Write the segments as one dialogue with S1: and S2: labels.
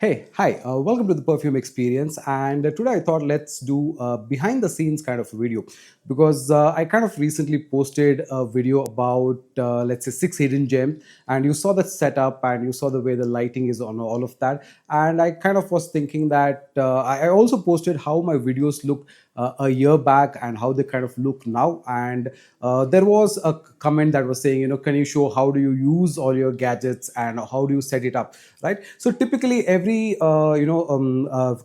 S1: Hey, hi, welcome to the Perfume Experience. And today I thought let's do a behind the scenes kind of a video because I kind of recently posted a video about, let's say, 6 hidden gems. And you saw the setup and you saw the way the lighting is on all of that. And I kind of was thinking that I also posted how my videos look a year back and how they kind of look now. And there was a comment that was saying, can you show how do you use all your gadgets and how do you set it up, right? So typically every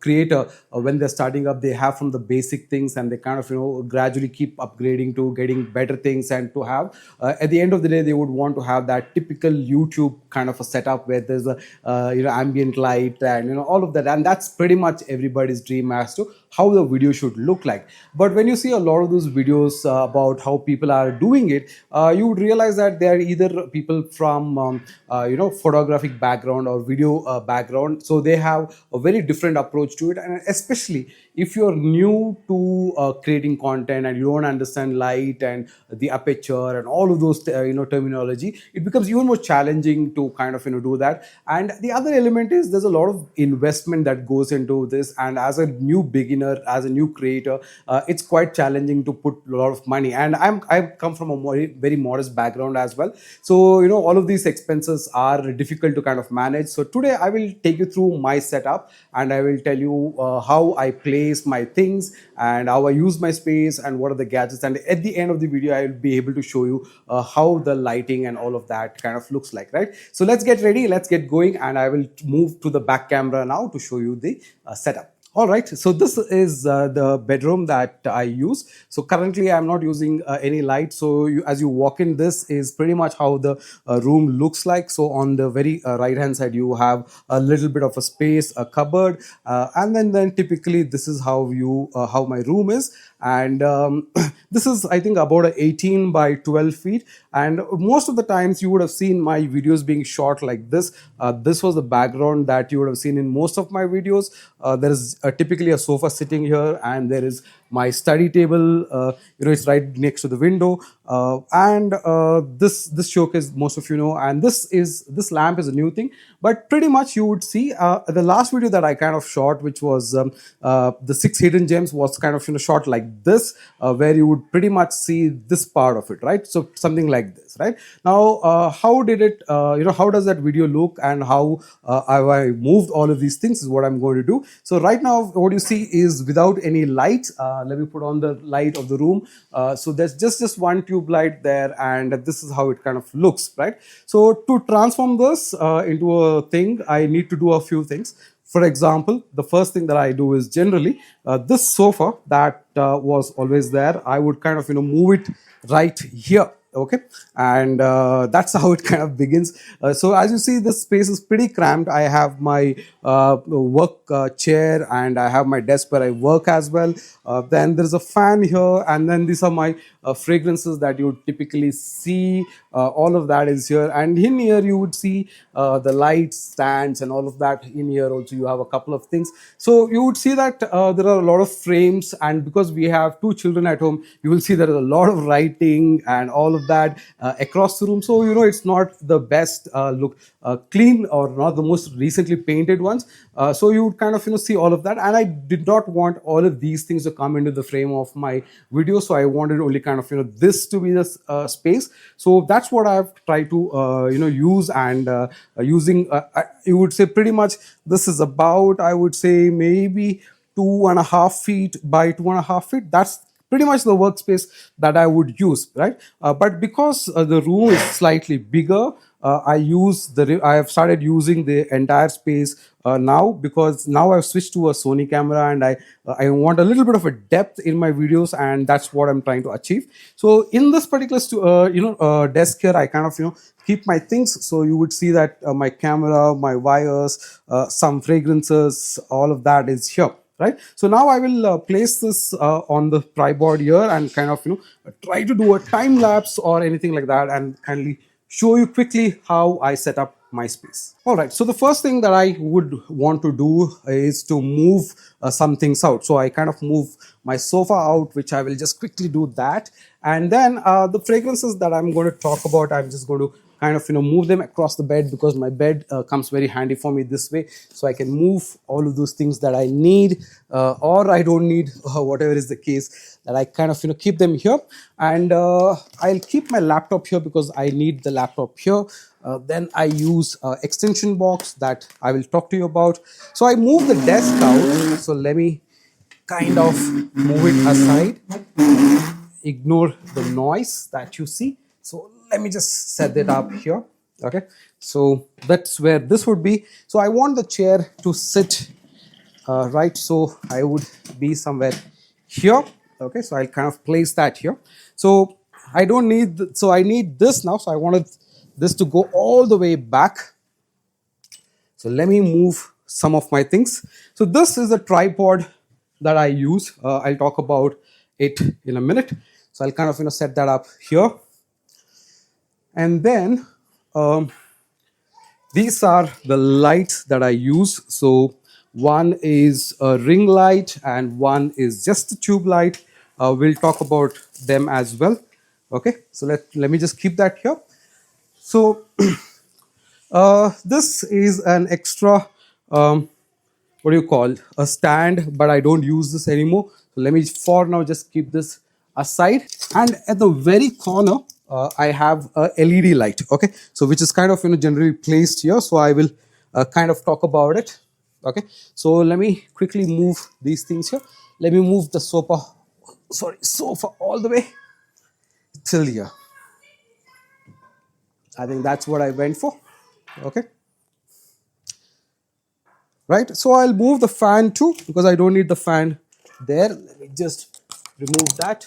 S1: creator, when they're starting up, they have from the basic things and they kind of gradually keep upgrading to getting better things, and to have at the end of the day they would want to have that typical YouTube kind of a setup where there's a ambient light and all of that, and that's pretty much everybody's dream as to how the video should look like. But when you see a lot of those videos about how people are doing it, you would realize that they are either people from photographic background or video background, so they have a very different approach to it. And especially if you're new to creating content and you don't understand light and the aperture and all of those terminology, it becomes even more challenging to kind of do that. And the other element is there's a lot of investment that goes into this, and as a new beginner, as a new creator, it's quite challenging to put a lot of money. And I've come from a very modest background as well, so all of these expenses are difficult to kind of manage. So today I will take you through my setup and I will tell you how I place my things and how I use my space and what are the gadgets, and at the end of the video I will be able to show you how the lighting and all of that kind of looks like, right? So let's get ready, let's get going, and I will move to the back camera now to show you the setup. All right, so this is the bedroom that I use. So currently I'm not using any light. So as you walk in, this is pretty much how the room looks like. So on the very right hand side, you have a little bit of a space, a cupboard, and then typically this is how my room is. And this is, I think, about a 18 by 12 feet. And most of the times you would have seen my videos being shot like this. This was the background that you would have seen in most of my videos. There is typically a sofa sitting here, and there is my study table. It's right next to the window, and this showcase most of and this lamp is a new thing. But pretty much you would see the last video that I kind of shot, which was the 6 hidden gems, was kind of shot like this, where you would pretty much see this part of it, right? So something like this, right? Now how did it how does that video look, and how have I moved all of these things is what I'm going to do. So right now what you see is without any light. Let me put on the light of the room. So there's just one tube light there, and this is how it kind of looks, right? So to transform this into a thing, I need to do a few things. For example, the first thing that I do is generally this sofa that was always there, I would kind of move it right here. Okay, and that's how it kind of begins. So as you see, this space is pretty cramped. I have my work chair, and I have my desk where I work as well. Then there's a fan here, and then these are my fragrances that you would typically see. All of that is here, and in here you would see the light stands and all of that. In here also you have a couple of things. So you would see that there are a lot of frames, and because we have 2 children at home, you will see there is a lot of writing and all of that across the room. So it's not the best look, clean, or not the most recently painted ones. So you would kind of see all of that, and I did not want all of these things to come into the frame of my video. So I wanted only kind of this to be the space. So that's what I've tried to use, and using you would say pretty much this is about, I would say, maybe 2.5 feet by 2.5 feet. That's pretty much the workspace that I would use, right? But because the room is slightly bigger, I have started using the entire space now, because now I've switched to a Sony camera, and I want a little bit of a depth in my videos, and that's what I'm trying to achieve. So in this particular desk here, I kind of keep my things. So you would see that my camera, my wires, some fragrances, all of that is here. Right. So now I will place this on the tripod here, and kind of try to do a time lapse or anything like that, and kindly show you quickly how I set up my space. All right, so the first thing that I would want to do is to move some things out. So I kind of move my sofa out, which I will just quickly do that. And then the fragrances that I'm going to talk about, I'm just going to kind of move them across the bed, because my bed comes very handy for me this way, so I can move all of those things that I need or I don't need, whatever is the case, that I kind of keep them here. And I'll keep my laptop here because I need the laptop here. Then I use extension box that I will talk to you about. So I move the desk out, so let me kind of move it aside, ignore the noise that you see. So let me just set that up here. Okay, so that's where this would be. So I want the chair to sit right, so I would be somewhere here. Okay, so I'll kind of place that here. So I don't need so I need this now, so I wanted this to go all the way back. So let me move some of my things. So this is a tripod that I use. I'll talk about it in a minute. So I'll kind of set that up here. And then these are the lights that I use. So one is a ring light and one is just a tube light. We'll talk about them as well. Okay, so let me just keep that here. So this is an extra what do you call, a stand, but I don't use this anymore. So let me for now just keep this aside. And at the very corner I have a LED light, okay, so which is kind of generally placed here. So I will kind of talk about it. Okay, so let me quickly move these things here. Let me move the sofa all the way till here. I think that's what I went for. Okay, right, so I'll move the fan too, because I don't need the fan there. Let me just remove that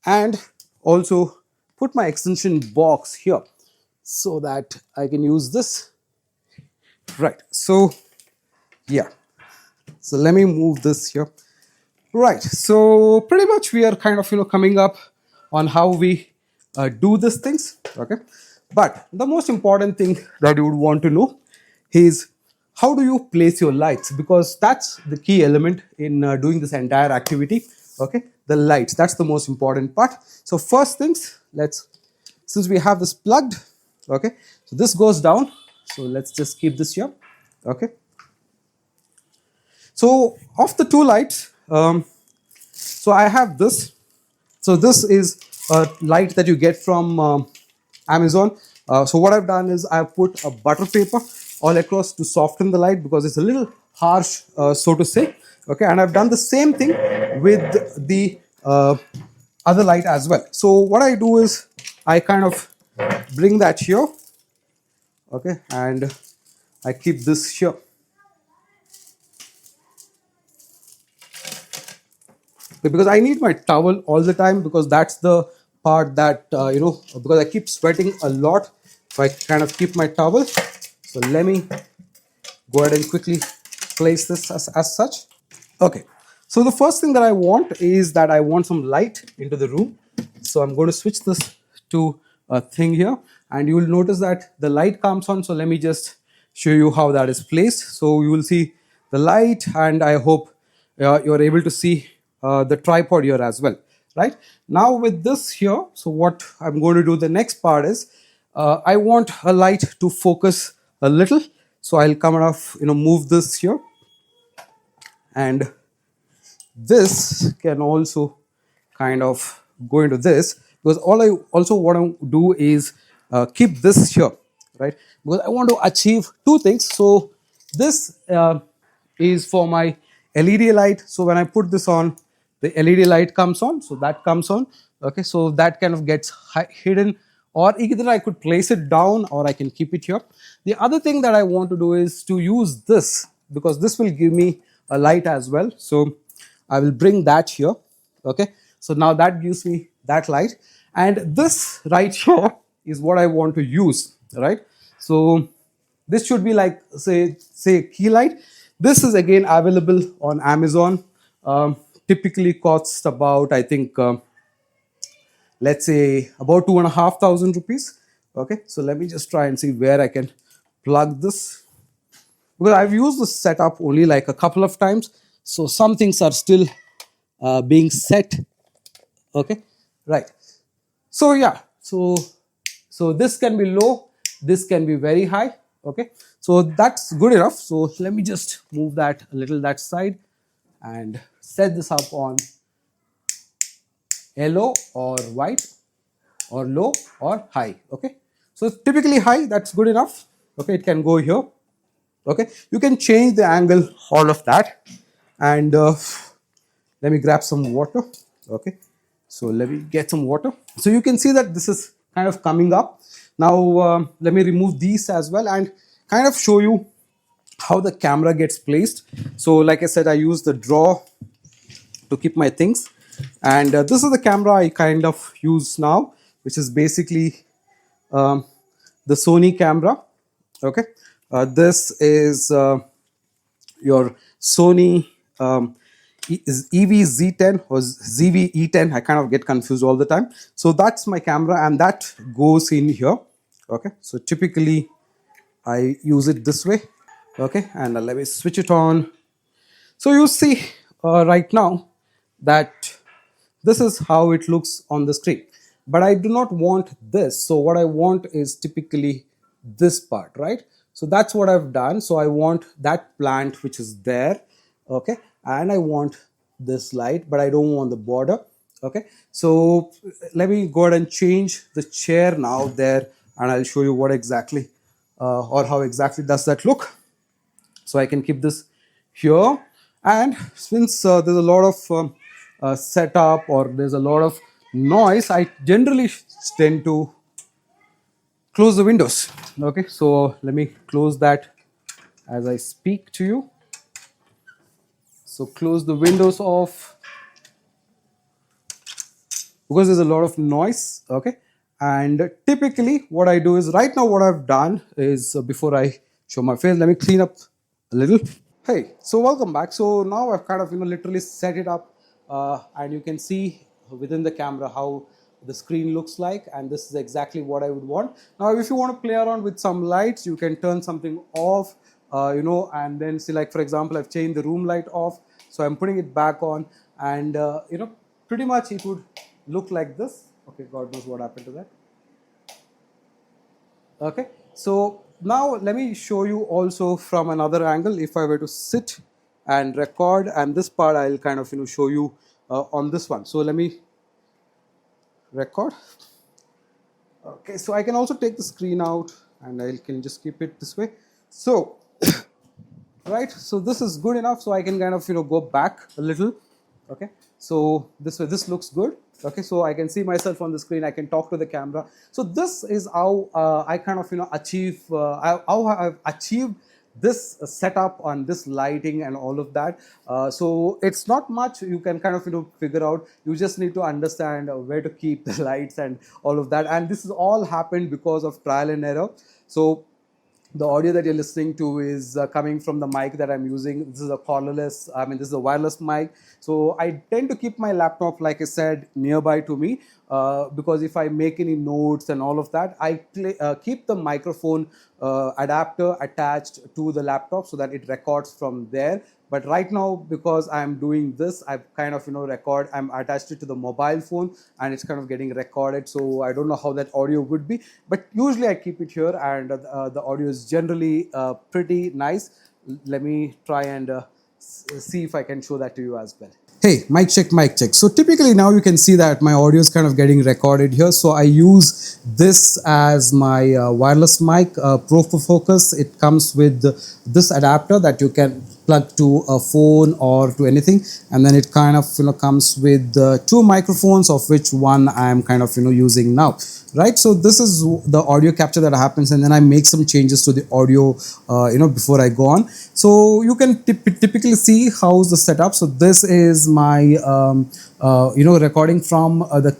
S1: and also put my extension box here so that I can use this. Right, so yeah, so let me move this here. Right, so pretty much we are kind of coming up on how we do these things. Okay, but the most important thing that you would want to know is how do you place your lights, because that's the key element in doing this entire activity. Okay, the lights, that's the most important part. So first things, since we have this plugged, okay, so this goes down, so let's just keep this here. Okay, so of the two lights, so I have this. So this is a light that you get from Amazon. So what I've done is I've put a butter paper all across to soften the light, because it's a little harsh, so to say. Okay, and I've done the same thing with the other light as well. So what I do is I kind of bring that here. Okay, and I keep this here. Because I need my towel all the time, because that's the part that because I keep sweating a lot, so I kind of keep my towel. So let me go ahead and quickly place this as such. Okay, so the first thing that I want is that I want some light into the room. So I'm going to switch this to a thing here, and you will notice that the light comes on. So let me just show you how that is placed. So you will see the light, and I hope you're able to see the tripod here as well. Right, now with this here, so what I'm going to do, the next part is I want a light to focus a little. So I'll come off, move this here, and this can also kind of go into this, because all I also want to do is keep this here, right, because I want to achieve two things. So this is for my LED light. So when I put this on, the LED light comes on, so that comes on. Okay, so that kind of gets hidden, or either I could place it down or I can keep it here. The other thing that I want to do is to use this, because this will give me a light as well. So I will bring that here. Okay, so now that gives me that light, and this right here is what I want to use. Right, so this should be like say key light. This is again available on Amazon. Typically costs about, I think, let's say about 2,500 rupees. Okay, so let me just try and see where I can plug this, because I've used this setup only like a couple of times, so some things are still being set. Okay, right, so yeah, So this can be low, this can be very high. Okay, so that's good enough. So let me just move that a little that side and set this up on yellow or white or low or high. Okay, so typically high, that's good enough. Okay, it can go here. Okay, you can change the angle, all of that. And let me grab some water. Okay, so let me get some water. So you can see that this is kind of coming up now. Let me remove these as well and kind of show you how the camera gets placed. So like I said, I use the drawer to keep my things, and this is the camera I kind of use now, which is basically um, the Sony camera. Okay, this is your Sony is EV Z10 or ZV E10. I kind of get confused all the time. So that's my camera, and that goes in here. Okay, so typically I use it this way. Okay, and let me switch it on. So you see right now that this is how it looks on the screen. But I do not want this. So what I want is typically this part, right? So that's what I've done. So I want that plant which is there, okay? And I want this light, but I don't want the border, okay? So let me go ahead and change the chair now there, and I'll show you what exactly or how exactly does that look. So I can keep this here, and since there's a lot of setup or there's a lot of noise, I generally tend to close the windows. Okay, so let me close that as I speak to you. So close the windows off because there's a lot of noise. Okay, and typically what I do is, right now what I've done is, before I show my face, let me clean up a little. Hey, so welcome back. So now I've kind of literally set it up, and you can see within the camera how the screen looks like, and this is exactly what I would want. Now if you want to play around with some lights, you can turn something off, and then see, like for example, I've changed the room light off, so I'm putting it back on, and pretty much it would look like this. Okay, God knows what happened to that. Okay, so now let me show you also from another angle. If I were to sit and record, and this part I'll kind of show you on this one. So let me record. Okay, so I can also take the screen out, and I can just keep it this way. So right, so this is good enough, so I can kind of go back a little. Okay, so this way, this looks good. Okay, so I can see myself on the screen, I can talk to the camera. So this is how I kind of achieve how I've achieved this setup on this lighting and all of that. So it's not much you can kind of figure out. You just need to understand where to keep the lights and all of that, and this is all happened because of trial and error. So the audio that you're listening to is coming from the mic that I'm using. This is a cordless, this is a wireless mic. So I tend to keep my laptop, like I said, nearby to me, because if I make any notes and all of that, I keep the microphone adapter attached to the laptop so that it records from there. But right now, because I'm doing this, I've kind of I'm attached it to the mobile phone, and it's kind of getting recorded. So I don't know how that audio would be, but usually I keep it here, and the audio is generally pretty nice. Let me try and see if I can show that to you as well. Hey, mic check, mic check. So typically now you can see that my audio is kind of getting recorded here. So I use this as my wireless mic, Pro for Focus. It comes with this adapter that you can plug to a phone or to anything, and then it kind of comes with two microphones, of which one I am kind of using now. Right, so this is the audio capture that happens, and then I make some changes to the audio before I go on. So you can typically see how's the setup. So this is my recording from the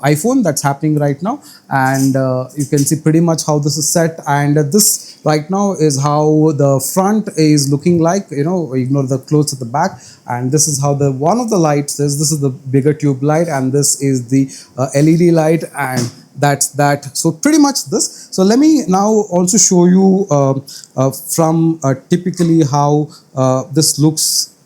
S1: iPhone that's happening right now, and you can see pretty much how this is set. And this right now is how the front is looking like. Ignore the close at the back, and this is how the one of the lights is. This is the bigger tube light, and this is the LED light, and that's that. So pretty much this. So let me now also show you from typically how this looks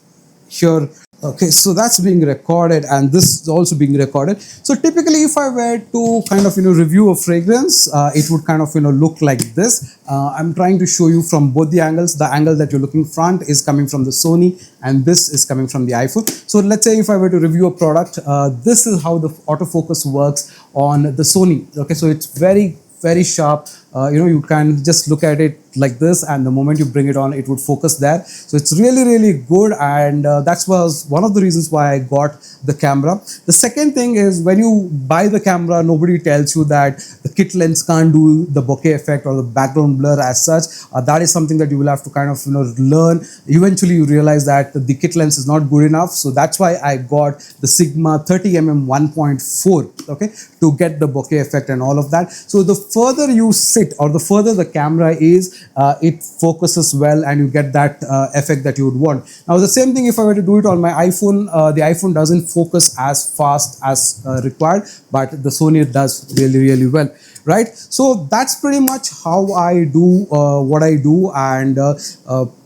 S1: here Okay, so that's being recorded, and this is also being recorded. So typically, if I were to kind of review a fragrance, it would kind of look like this. I'm trying to show you from both the angles. The angle that you're looking front is coming from the Sony, and this is coming from the iPhone. So let's say if I were to review a product, this is how the autofocus works on the Sony. Okay, so it's very sharp. You can just look at it like this, and the moment you bring it on, it would focus there. So it's really good, and that was one of the reasons why I got the camera. The second thing is, when you buy the camera, nobody tells you that the kit lens can't do the bokeh effect or the background blur as such. That is something that you will have to kind of learn. Eventually you realize that the kit lens is not good enough, so that's why I got the Sigma 30mm 1.4, okay, to get the bokeh effect and all of that. So the further you sit, or the further the camera is, it focuses well, and you get that effect that you would want. Now the same thing, if I were to do it on my iPhone, the iPhone doesn't focus as fast as required, but the Sony does really well, right? So that's pretty much how I do what I do, and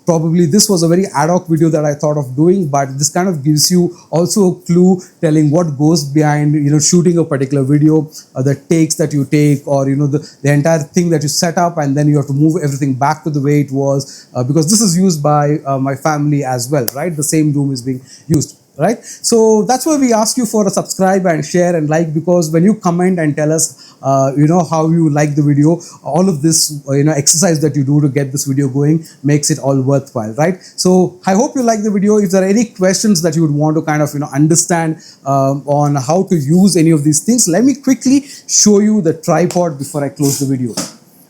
S1: probably this was a very ad hoc video that I thought of doing, but this kind of gives you also a clue telling what goes behind shooting a particular video, the takes that you take, or the entire thing that you set up, and then you have to move everything back to the way it was, because this is used by my family as well, right? The same room is being used, right? So that's why we ask you for a subscribe and share and like, because when you comment and tell us how you like the video, all of this exercise that you do to get this video going makes it all worthwhile, right? So I hope you like the video. If there are any questions that you would want to kind of understand on how to use any of these things, let me quickly show you the tripod before I close the video,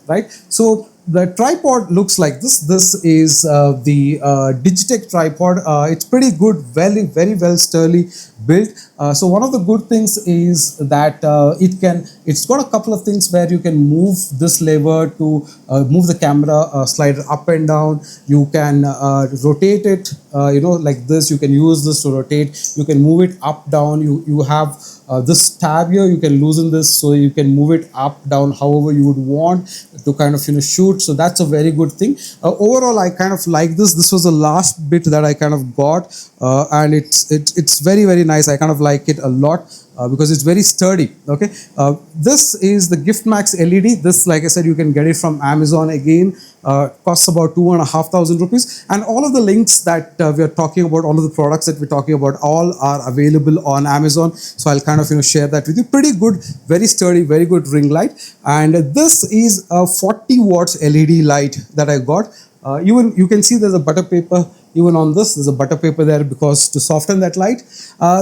S1: right? So the tripod looks like this. This is the Digitech tripod. It's pretty good, very well sturdy built. So one of the good things is that it's got a couple of things where you can move this lever to move the camera slider up and down. You can rotate it, like this. You can use this to rotate. You can move it up, down. You have this tab here. You can loosen this, so you can move it up, down, however you would want to kind of shoot. So that's a very good thing. Overall, I kind of like this. This was the last bit that I kind of got, and it's very nice. I kind of like it a lot. Because it's very sturdy. Okay, this is the Gift Max LED. This, like I said, you can get it from Amazon. Again, costs about 2,500 rupees, and all of the links that we are talking about, all of the products that we're talking about, all are available on Amazon. So I'll kind of share that with you. Pretty good, very sturdy, very good ring light. And this is a 40 watts LED light that I got. Even you can see there's a butter paper. Even on this, there's a butter paper there, because to soften that light.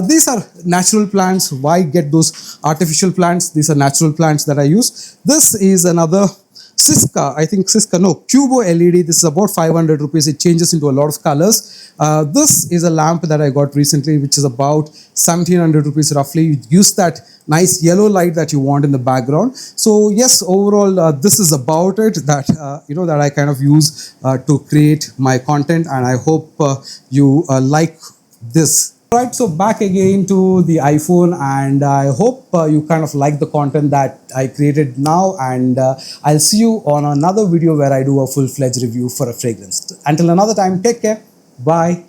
S1: These are natural plants. Why get those artificial plants? These are natural plants that I use. This is another Cubo LED. This is about 500 rupees. It changes into a lot of colors. This is a lamp that I got recently, which is about 1,700 rupees roughly. You use that nice yellow light that you want in the background. So yes, overall, this is about it that that I kind of use to create my content, and I hope you like this. Right, so back again to the iPhone, and I hope you kind of like the content that I created now, and I'll see you on another video where I do a full-fledged review for a fragrance. Until another time, take care. Bye.